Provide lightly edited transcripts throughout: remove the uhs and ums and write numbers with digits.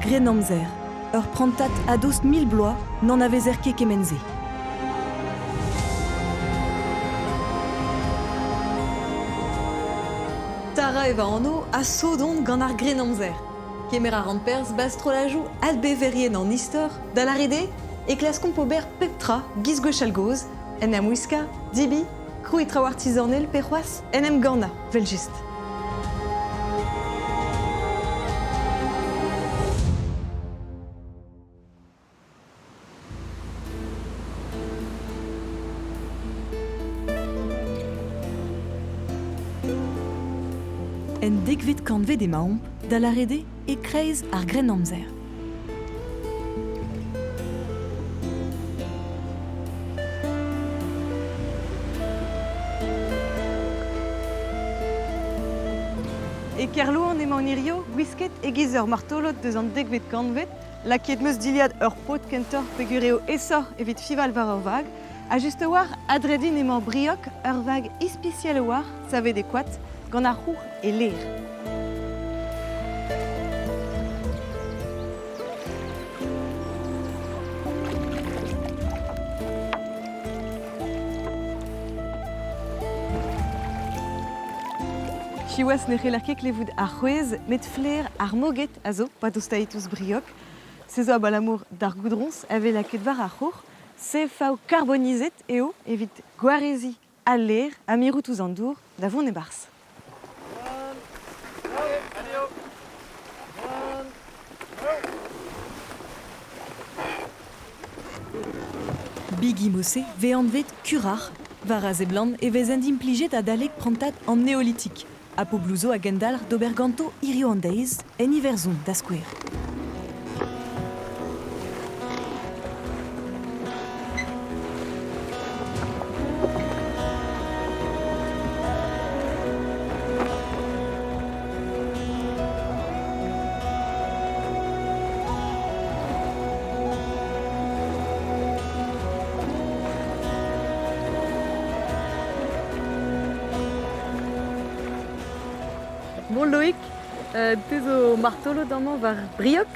Grenamzer. Ur prantat a dost 1000 bloaz n'en avait ket kemenze. Tara eva anno a sodon gant ar Grenamzer. Kemer a rantpers bastrolajou albeverien an istor, da la rede, e klaskomp ober peptra, giz gwechalgoz, en am wiska, dibi, krou traoù artizanel perroaz, en am gana, vel just. En degvet kanvet e maomp, da la rede e kreiz ar Grenamzer. E kerlo an emañ irio, gwisket e giz ur martolot deus an degvet kanvet, laket meus diliad ur pot kentor pegureo esor evit fival war ur vag, a just war adredin emañ briok ur vag ispicial war, savet e koat, gant ar c'hour e ler. Chiouas ne c'heller ket klevout ar c'hwez, met fler ar moget a zo, pa dostaetous briok. Se zo a balamour d'ar goudrons, ave laket war ar c'hour, se faou carbonizet eo, evit gwarezi a ler, a mirout ouz an dour, da vont e bars. Bigi mosse ve anvet kurar, var a zeblant e vez impliget a dalek prantat an néolithique. A po blouzo a gendalr d'oberganto irio an deiz, en iverzon da skouer. Bon Loïc, te zo martolo d'amañ war briok,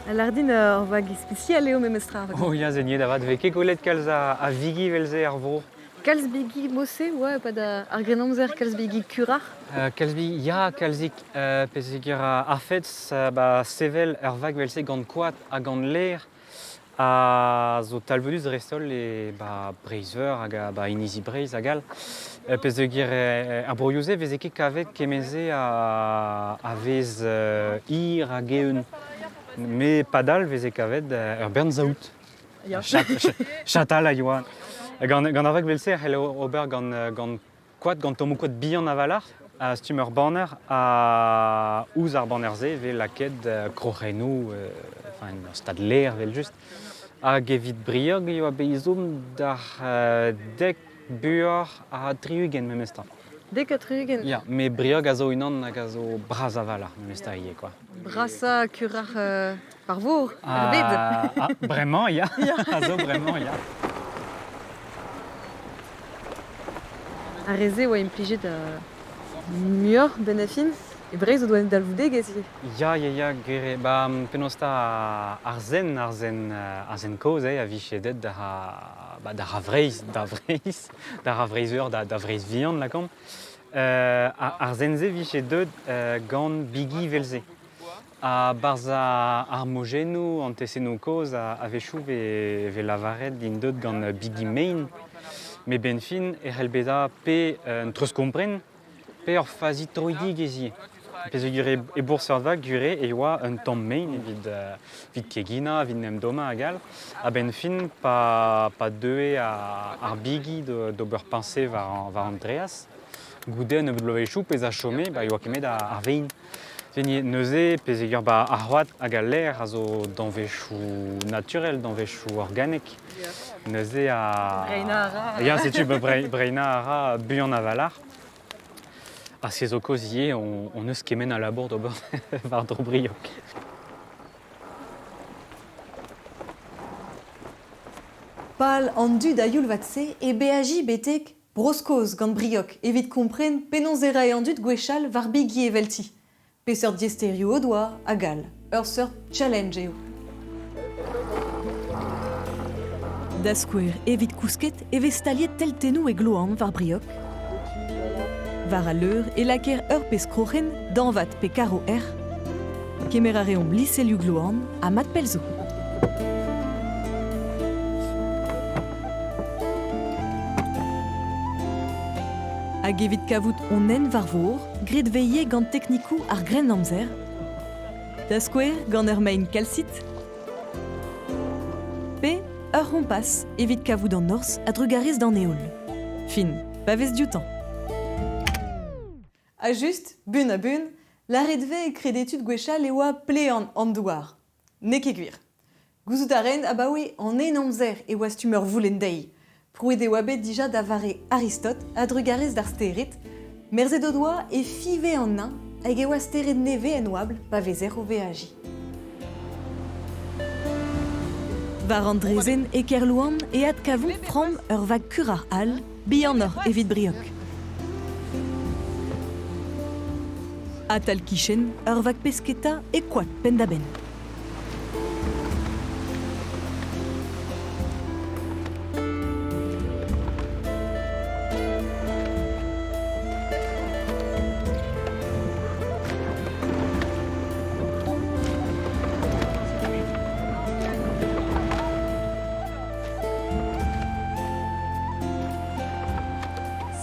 a lardin ur vag ispicial eo memestra. Oh ya zeniet avad veke golet kalz a vigi velze ar vro. Kalz bigi mosse, ouais, pa da ar Grenamzer kalz bigi kurar. Kalz bigi, ya kalzik pesegur a fetz ba sevel ur vag velze gant koat a gant ler a zo talvedus restol e ba breizeur hag ba inizi breiz a gal. Pesegur ar broioze vez ket kavet kemeze a vez ir hag eun. Me padal vez e kavet ur bern zaout. Chatal a yoan. Gant ar vag velse c'hell ober gant koat gant tomo koat bihan a valar, a stum ur banner a ouz ar banner ze ve laket krochennoù, enfin ur stad ler vel just. Hag evit briog eo a beizom d'ar dek buor a triugen memesta. Dek a triugen? Ya, me briog a zo unan hag a zo braz a valar memesta ie, quoi. Brasa kurar par vor, ar bed. Bremañ, ya. A zo bremañ, ya. A reze oa impliget muor ben a fin, e breiz o doa dalvoudeg ez ie. Ya, gere, ba penosta ar zen koz, a vichedet da vreiz, da vreizeur, da vreiz vihan lakam. Ar zen-se vichedet gant bigi velze. A barza ar mojennoù, an tesennoù koz a vechou ve lavaret din deud gant bigi main. Me ben fin, c'hellbeda pe un treus kompren, pe ur fazit troidig ezie. Pesegur e bourseur vag gure e oa un tamm main evit kegina, evit nem doma a gal. A ben fin, pa deue ar bigi d'ober pinse war Andreas. Goude an eus lovechou pez a chome, ba oa kemet ar vein. Veni neuze, pesegur ar c'hoad hag a ler a zo danvechou naturel, danvechou organik. Neuze a... Breina a ra. Ya, setu breina a ra buan a valar. A se zo koz ie, on eus kemen a labour d'ober war dro briok. Pal an dud a youl vatse e beaji betek broskoz gant briok evit kompren penonzera e an dud gwechal var bigi e velti. Peseur diesterio o doa a gal. ur seurt challenge eo. Da skouer evit kousket evez staliet teltenou e gloan var briok. Var a leur e laker ur pez krochen danvat pe karo kemer a reomp lisselioù gloan a mat pelzo. Hag evit kavout on en var vor, gret veie gant teknikou ar gren amzer. Da skouer gant ur main kalsit. Pe, ur rompas evit kavout an ors a drugarez d'an eol. Fin, pa vez dioutañ. A just, bun a bun, la redve e kredetud gwechal e oa plean an douar. Ne ket gwir. Gouzout a ren a baoe an en amzer e oa stumeur voulen dei. Prouet e oa bet dija da vare Aristote a drugarez d'ar sterit, merzet o doa e five an nain hag e oa steret neve en oabl pa vezer o veaji. Var an drezen e kerlouan e ad kavout prom ur vag kurar all, bihan or evit briok. Atal kichen, ur vag pesketa e kwad pendaben.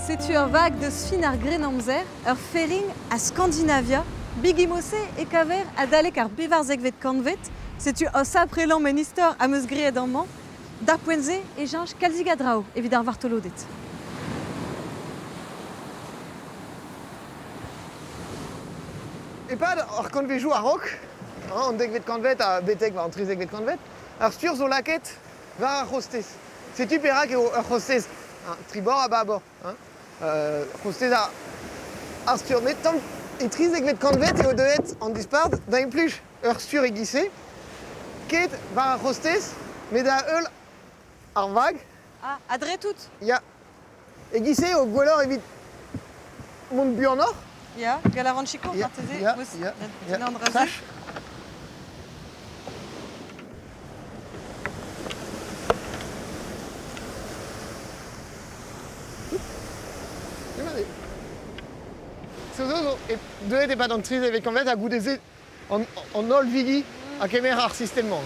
Setu ur vag deus fin ar gren amzer, ur ferring a Scandinavia, bigimose e kaver a dalek ar bevar zegvet kanvet, setu os aprelan men istor am eus greet an man, d'ar poenze e janj kalzig a drao evit ar vartolodet. Epad ar kanvejou a rok, an degvet kanvet a betek war an tri zegvet kanvet, ar stur zo laket var ar c'hostez. Setu perak eo ur c'hostez, tribord a babord. C'hostez ar stur. Met tamm e tri zegvet kanvet eo deuet an dispard da impluj ur stur e gise, ket var ar c'hostez, met da eul ar vag. Ah, a dre tout. Ya. E gise eo gwellor evit mont buan or. Ya, gal ar an chiko, Ya, parteze, ya, bous, ya, na ya. an drazou. Sach. Zo, e deuet e pad an triz evit kanvet a goudeze an ol vigi a kemer ar sistemman.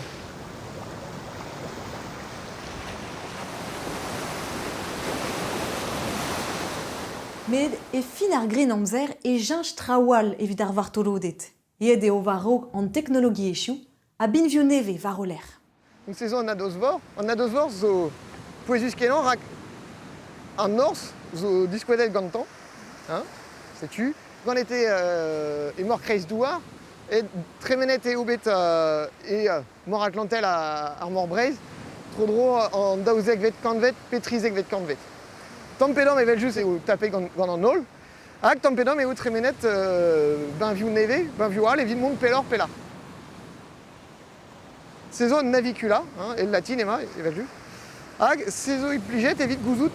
Med e fin ar gren amzer e janj trawal evit ar vartolodet. Ed eo var rog an teknologi echu, a binvio neve var o ler. Donc c'est zo an ados vor zo poezus kenan rak an ors zo diskouedet gantan, setu. Gant ete e mor kreiz douar, et tremenet e obet mor aklantel ar mor breiz, tro dro an daouzek vet kanvet, petrizek vet kanvet. Tampedam e veljus eo tape gant an ol, hag tampedam eo tremenet benvioù neve, benvioù all, evit mont pelor pelar. Sezo navicula, el latin ema, e veljus. Hag sezo e plijet evit gouzout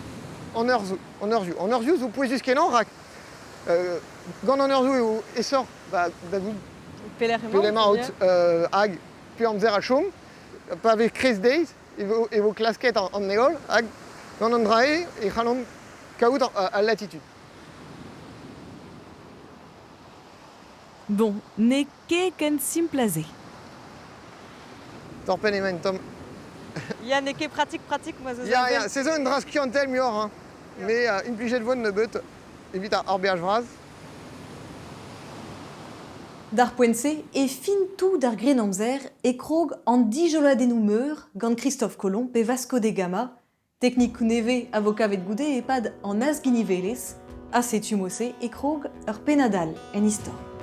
an urzioù. An urzioù zo poezus kenan rak gant an urzioù eo esor da gout Peler pelema out hag pe amzer a chom, pa vez krez deiz, e vo klasket an neol, hag gant an drae e c'halon kaout a latitude. Bon, ne ket ken simplaze. Torpen emen, Tom. Ya, ne ket pratik, moa zo Ya, sezo un dras kiantel muor, me un plijet voan ne beut evit ar beaj vraz. D'ar poense e fin tou d'ar gren amzer e krog an dijoladennoù meur gant Christophe Colomb pe Vasco de Gama, teknik neve avokavet goude e pad an asginivelez, a setu mose e krog ur penadal en istor.